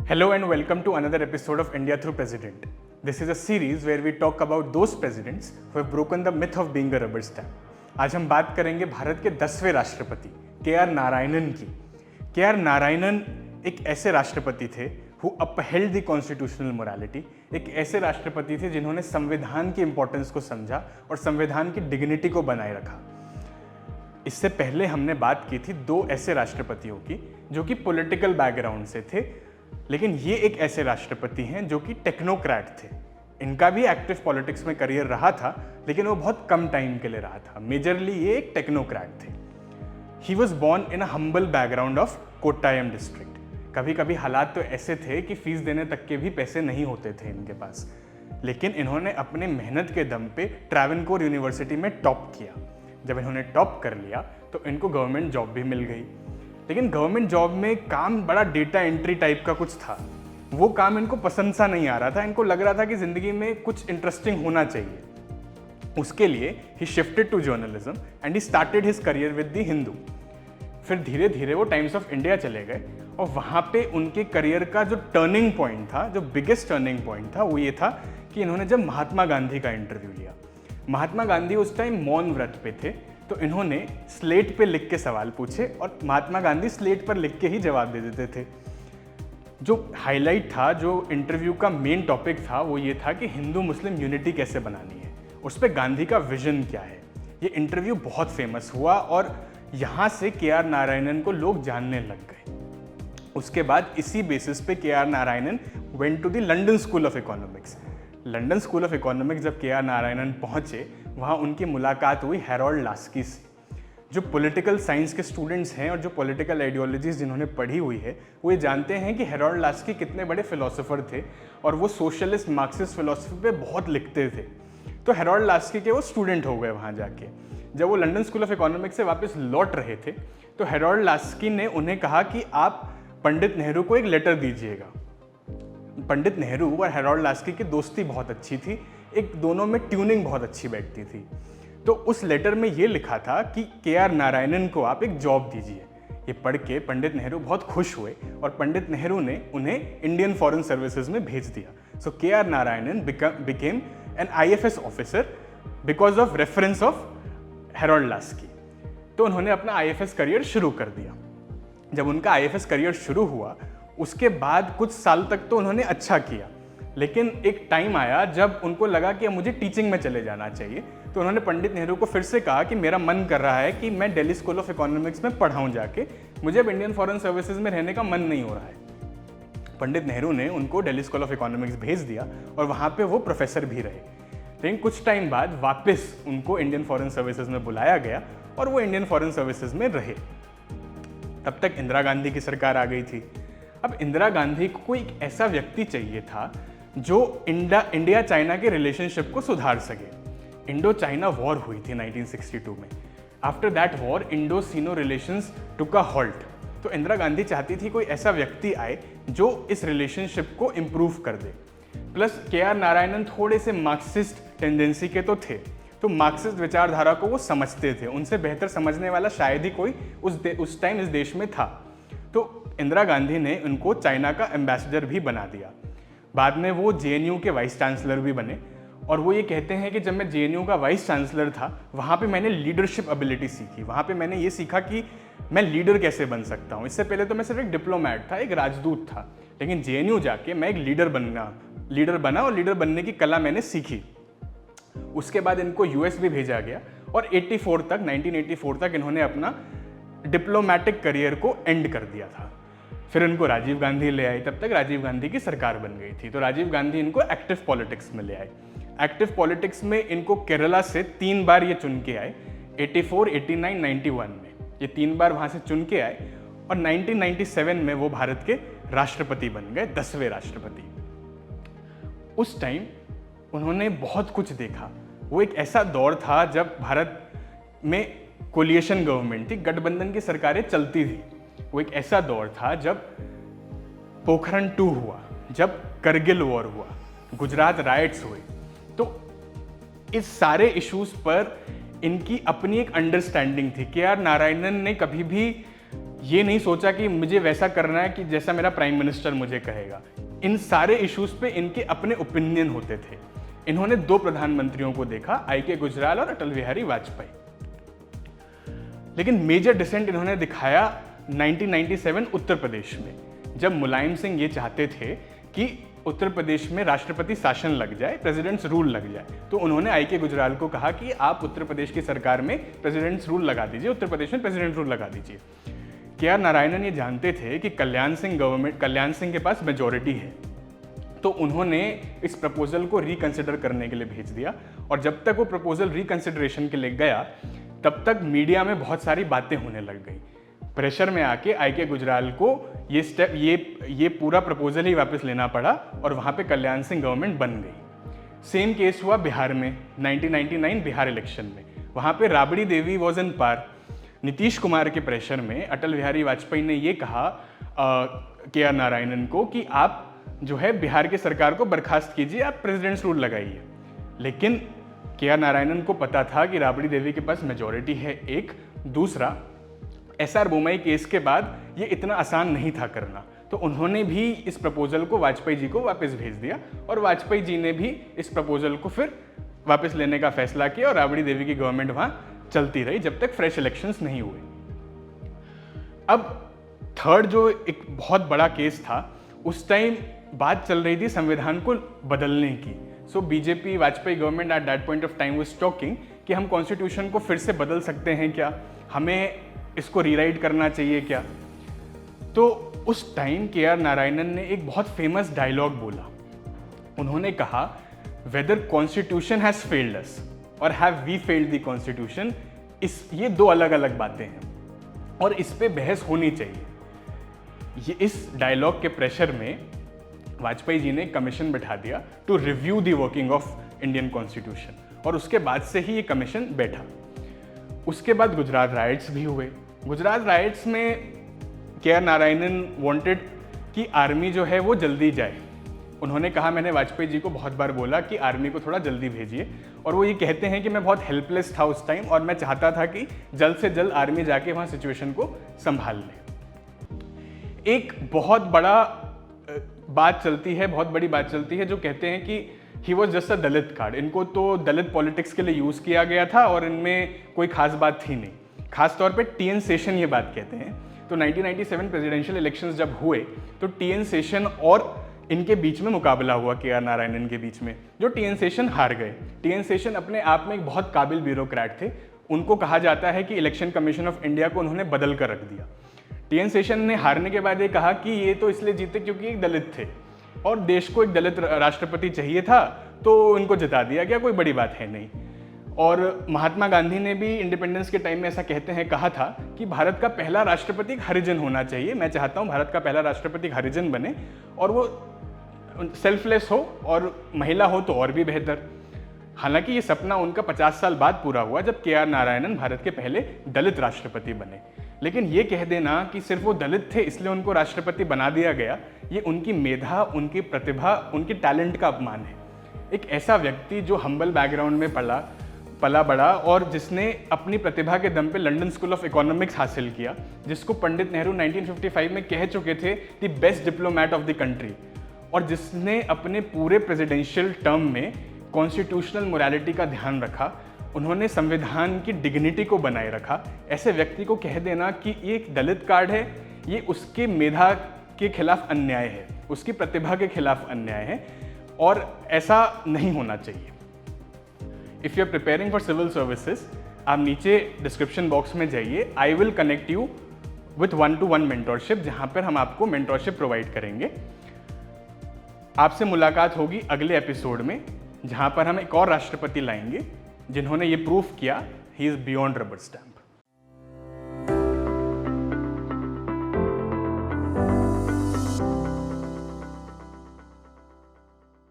Hello and welcome to another episode of India Through President. This is a series where we talk about those presidents who have broken the myth of being a rubber stamp. आज हम बात करेंगे भारत के 10वें राष्ट्रपति KR. Narayanan की। KR. Narayanan एक ऐसे राष्ट्रपति थे who upheld the constitutional morality, एक ऐसे राष्ट्रपति थे जिन्होंने संविधान की इंपॉर्टेंस को समझा और संविधान की डिग्निटी को बनाए रखा। इससे पहले हमने बात की थी दो ऐसे राष्ट्रपतियों की जो कि पॉलिटिकल बैकग्राउंड से थे, लेकिन ये एक ऐसे राष्ट्रपति हैं जो कि टेक्नोक्रेट थे। इनका भी एक्टिव पॉलिटिक्स में करियर रहा था, लेकिन वो बहुत कम टाइम के लिए रहा था। मेजरली ये एक टेक्नोक्रेट थे। He was born in a humble background of Kottayam district. कभी कभी हालात तो ऐसे थे कि फीस देने तक के भी पैसे नहीं होते थे इनके पास, लेकिन इन्होंने अपने मेहनत के दम पे ट्रैवनकोर यूनिवर्सिटी में टॉप किया। जब इन्होंने टॉप कर लिया तो इनको गवर्नमेंट जॉब भी मिल गई, लेकिन गवर्नमेंट जॉब में काम बड़ा डेटा एंट्री टाइप का कुछ था। वो काम इनको पसंद सा नहीं आ रहा था। इनको लग रहा था कि ज़िंदगी में कुछ इंटरेस्टिंग होना चाहिए। उसके लिए he shifted to journalism and he started his career with the Hindu. फिर धीरे धीरे वो टाइम्स ऑफ इंडिया चले गए और वहाँ पे उनके करियर का जो टर्निंग पॉइंट था, जो बिगेस्ट टर्निंग पॉइंट था, वो ये था कि इन्होंने जब महात्मा गांधी का इंटरव्यू लिया। महात्मा गांधी उस टाइम मौन व्रत पे थे, तो इन्होंने स्लेट पे लिख के सवाल पूछे और महात्मा गांधी स्लेट पर लिख के ही जवाब दे देते थे। जो हाईलाइट था, जो इंटरव्यू का मेन टॉपिक था, वो ये था कि हिंदू मुस्लिम यूनिटी कैसे बनानी है, उस पर गांधी का विजन क्या है। ये इंटरव्यू बहुत फेमस हुआ और यहाँ से के.आर. नारायणन को लोग जानने लग गए। उसके बाद इसी बेसिस पे K R. Narayanan went to the London School of Economics. London School of Economics जब के.आर. नारायणन पहुंचे, वहाँ उनकी मुलाकात हुई हैरोल्ड लास्की से। जो पॉलिटिकल साइंस के स्टूडेंट्स हैं और जो पॉलिटिकल आइडियोलॉजीज जिन्होंने पढ़ी हुई है, वो ये जानते हैं कि हैरोल्ड लास्की कितने बड़े फिलोसोफर थे और वो सोशलिस्ट मार्क्सिस्ट फिलोसफी पे बहुत लिखते थे। तो हैरोल्ड लास्की के वो स्टूडेंट हो गए वहाँ जाके। जब वो लंदन स्कूल ऑफ इकोनॉमिक्स से वापस लौट रहे थे, तो हैरोल्ड लास्की ने उन्हें कहा कि आप पंडित नेहरू को एक लेटर दीजिएगा। पंडित नेहरू और हैरोल्ड लास्की की दोस्ती बहुत अच्छी थी, एक दोनों में ट्यूनिंग बहुत अच्छी बैठती थी। तो उस लेटर में ये लिखा था कि के.आर. नारायणन को आप एक जॉब दीजिए। ये पढ़ के पंडित नेहरू बहुत खुश हुए और पंडित नेहरू ने उन्हें इंडियन फॉरेन सर्विसेज में भेज दिया। So K R. Narayanan became an IFS officer because of reference of Harold Laski. तो उन्होंने अपना IFS करियर शुरू कर दिया। जब उनका IFS करियर शुरू हुआ, उसके बाद कुछ साल तक तो उन्होंने अच्छा किया, लेकिन एक टाइम आया जब उनको लगा कि मुझे टीचिंग में चले जाना चाहिए। तो उन्होंने पंडित नेहरू को फिर से कहा कि मेरा मन कर रहा है कि मैं दिल्ली स्कूल ऑफ इकोनॉमिक्स में पढ़ाऊँ जाके, मुझे अब इंडियन फॉरेन सर्विसेज में रहने का मन नहीं हो रहा है। पंडित नेहरू ने उनको दिल्ली स्कूल ऑफ इकोनॉमिक्स भेज दिया और वहाँ पे वो प्रोफेसर भी रहे। लेकिन कुछ टाइम बाद वापस उनको इंडियन फॉरेन सर्विसेज में बुलाया गया और वो इंडियन फॉरेन सर्विसेज में रहे। तब तक इंदिरा गांधी की सरकार आ गई थी। अब इंदिरा गांधी को कोई एक ऐसा व्यक्ति चाहिए था जो इंडिया चाइना के रिलेशनशिप को सुधार सके। इंडो चाइना वॉर हुई थी 1962 में। After that war Indo Sino relations took a halt. तो इंदिरा गांधी चाहती थी कोई ऐसा व्यक्ति आए जो इस रिलेशनशिप को इम्प्रूव कर दे। Plus KR. नारायणन थोड़े से मार्क्सिस्ट टेंडेंसी के तो थे, तो मार्क्सिस्ट विचारधारा को वो समझते थे। उनसे बेहतर समझने वाला शायद ही कोई उस टाइम इस देश में था। तो इंदिरा गांधी ने उनको चाइना का एम्बेसडर भी बना दिया। बाद में वो JNU के वाइस चांसलर भी बने और वो ये कहते हैं कि जब मैं JNU का वाइस चांसलर था, वहाँ पे मैंने लीडरशिप एबिलिटी सीखी। वहाँ पे मैंने ये सीखा कि मैं लीडर कैसे बन सकता हूँ। इससे पहले तो मैं सिर्फ एक डिप्लोमैट था, एक राजदूत था, लेकिन JNU जाके मैं एक लीडर बना और लीडर बनने की कला मैंने सीखी। उसके बाद इनको US भी भेजा गया और 1984 तक इन्होंने अपना डिप्लोमैटिक करियर को एंड कर दिया था। फिर इनको राजीव गांधी ले आई। तब तक राजीव गांधी की सरकार बन गई थी, तो राजीव गांधी इनको एक्टिव पॉलिटिक्स में ले आए। एक्टिव पॉलिटिक्स में इनको केरला से 3 बार ये चुन के आए, 84, 89, 91 में। ये 3 बार वहाँ से चुन के आए और 1997 में वो भारत के राष्ट्रपति बन गए, 10वें राष्ट्रपति। उस टाइम उन्होंने बहुत कुछ देखा। वो एक ऐसा दौर था जब भारत में कोलिएशन गवर्नमेंट थी, गठबंधन की सरकारें चलती थी। वो एक ऐसा दौर था जब पोखरण 2 हुआ, जब करगिल वॉर हुआ, गुजरात राइट्स हुए। तो इस सारे इश्यूज पर इनकी अपनी एक अंडरस्टैंडिंग थी। के.आर. नारायणन ने कभी भी ये नहीं सोचा कि मुझे वैसा करना है कि जैसा मेरा प्राइम मिनिस्टर मुझे कहेगा। इन सारे इश्यूज पे इनके अपने ओपिनियन होते थे। इन्होंने 2 प्रधानमंत्रियों को देखा, आई.के. गुजराल और अटल बिहारी वाजपेयी। लेकिन मेजर डिसेंट इन्होंने दिखाया 1997 उत्तर प्रदेश में, जब मुलायम सिंह ये चाहते थे कि उत्तर प्रदेश में राष्ट्रपति शासन लग जाए, प्रेसिडेंट्स रूल लग जाए। तो उन्होंने आई.के. गुजराल को कहा कि आप उत्तर प्रदेश की सरकार में प्रेसिडेंट्स रूल लगा दीजिए, उत्तर प्रदेश में प्रेसिडेंट रूल लगा दीजिए। के.आर. नारायणन ये जानते थे कि कल्याण सिंह के पास मेजॉरिटी है, तो उन्होंने इस प्रपोजल को रिकंसिडर करने के लिए भेज दिया। और जब तक वो प्रपोजल रिकंसिडरेशन के लिए गया, तब तक मीडिया में बहुत सारी बातें होने लग गई। प्रेशर में आके आई.के. गुजराल को ये पूरा प्रपोजल ही वापस लेना पड़ा और वहाँ पे कल्याण सिंह गवर्नमेंट बन गई। सेम केस हुआ बिहार में 1999 बिहार इलेक्शन में। वहाँ पे राबड़ी देवी वॉज इन पार। नीतीश कुमार के प्रेशर में अटल बिहारी वाजपेयी ने ये कहा के.आर. नारायणन को कि आप जो है बिहार की सरकार को बर्खास्त कीजिए, आप प्रेसिडेंट्स रूल लगाइए। लेकिन के.आर. नारायणन को पता था कि राबड़ी देवी के पास मेजॉरिटी है, एक। दूसरा, एस.आर. बोमई केस के बाद ये इतना आसान नहीं था करना, तो उन्होंने भी इस प्रपोजल को वाजपेयी जी को वापस भेज दिया और वाजपेयी जी ने भी इस प्रपोजल को फिर वापस लेने का फैसला किया और राबड़ी देवी की गवर्नमेंट वहाँ चलती रही जब तक फ्रेश इलेक्शंस नहीं हुए। अब थर्ड जो एक बहुत बड़ा केस था, उस टाइम बात चल रही थी संविधान को बदलने की। So BJP Vajpayee government at that point of time was talking कि हम कॉन्स्टिट्यूशन को फिर से बदल सकते हैं क्या, हमें इसको रीराइट करना चाहिए क्या। तो उस टाइम के.आर. नारायणन ने एक बहुत फेमस डायलॉग बोला। उन्होंने कहा, whether constitution has failed us और have we failed the constitution, ये 2 अलग अलग बातें हैं और इस पे बहस होनी चाहिए। ये इस डायलॉग के प्रेशर में वाजपेयी जी ने कमीशन बैठा दिया to review the working of Indian constitution, और उसके बाद से ही ये कमीशन बैठा। उसके बाद गुजरात राइट्स भी हुए। गुजरात राइट्स में के.आर. नारायणन वांटेड कि आर्मी जो है वो जल्दी जाए। उन्होंने कहा, मैंने वाजपेयी जी को बहुत बार बोला कि आर्मी को थोड़ा जल्दी भेजिए, और वो ये कहते हैं कि मैं बहुत हेल्पलेस था उस टाइम और मैं चाहता था कि जल्द से जल्द आर्मी जाके वहाँ सिचुएशन को संभाल ले। एक बहुत बात चलती है जो कहते हैं कि he was just a Dalit card. इनको तो दलित पॉलिटिक्स के लिए यूज़ किया गया था और इनमें कोई खास बात थी नहीं। खासतौर पे टी.एन. शेषन ये बात कहते हैं। तो 1997 प्रेसिडेंशियल इलेक्शंस जब हुए तो टी.एन. शेषन और इनके बीच में मुकाबला हुआ, के.आर. नारायणन के बीच में, जो टी.एन. शेषन हार गए। टी.एन. शेषन अपने आप में एक बहुत काबिल ब्यूरोक्रेट थे। उनको कहा जाता है कि इलेक्शन कमीशन ऑफ इंडिया को उन्होंने बदल कर रख दिया। टी.एन. शेषन ने हारने के बाद ये कहा कि ये तो इसलिए जीते क्योंकि एक दलित थे और देश को एक दलित राष्ट्रपति चाहिए था, तो इनको जिता दिया गया, कोई बड़ी बात है नहीं। और महात्मा गांधी ने भी इंडिपेंडेंस के टाइम में ऐसा कहते हैं कहा था कि भारत का पहला राष्ट्रपति हरिजन होना चाहिए। मैं चाहता हूँ भारत का पहला राष्ट्रपति हरिजन बने और वो सेल्फलेस हो और महिला हो तो और भी बेहतर। हालांकि ये सपना उनका 50 साल बाद पूरा हुआ जब के.आर. नारायणन भारत के पहले दलित राष्ट्रपति बने। लेकिन ये कह देना कि सिर्फ वो दलित थे इसलिए उनको राष्ट्रपति बना दिया गया, ये उनकी मेधा, उनकी प्रतिभा, उनके टैलेंट का अपमान है। एक ऐसा व्यक्ति जो हम्बल बैकग्राउंड में पला बड़ा और जिसने अपनी प्रतिभा के दम पे लंदन स्कूल ऑफ इकोनॉमिक्स हासिल किया, जिसको पंडित नेहरू 1955 में कह चुके थे the best diplomat of the country, और जिसने अपने पूरे प्रेसिडेंशियल टर्म में कॉन्स्टिट्यूशनल मोरालिटी का ध्यान रखा, उन्होंने संविधान की डिग्निटी को बनाए रखा। ऐसे व्यक्ति को कह देना कि ये एक दलित कार्ड है, ये उसके मेधा के खिलाफ अन्याय है, उसकी प्रतिभा के खिलाफ अन्याय है, और ऐसा नहीं होना चाहिए। If you are preparing for civil services, आप नीचे डिस्क्रिप्शन बॉक्स में जाइए, I will connect you with 1-to-1 mentorship, जहाँ पर हम आपको मेंटोरशिप प्रोवाइड करेंगे। आपसे मुलाकात होगी अगले एपिसोड में, जहाँ पर हम एक और राष्ट्रपति लाएंगे जिन्होंने ये प्रूफ किया he is beyond rubber stamp.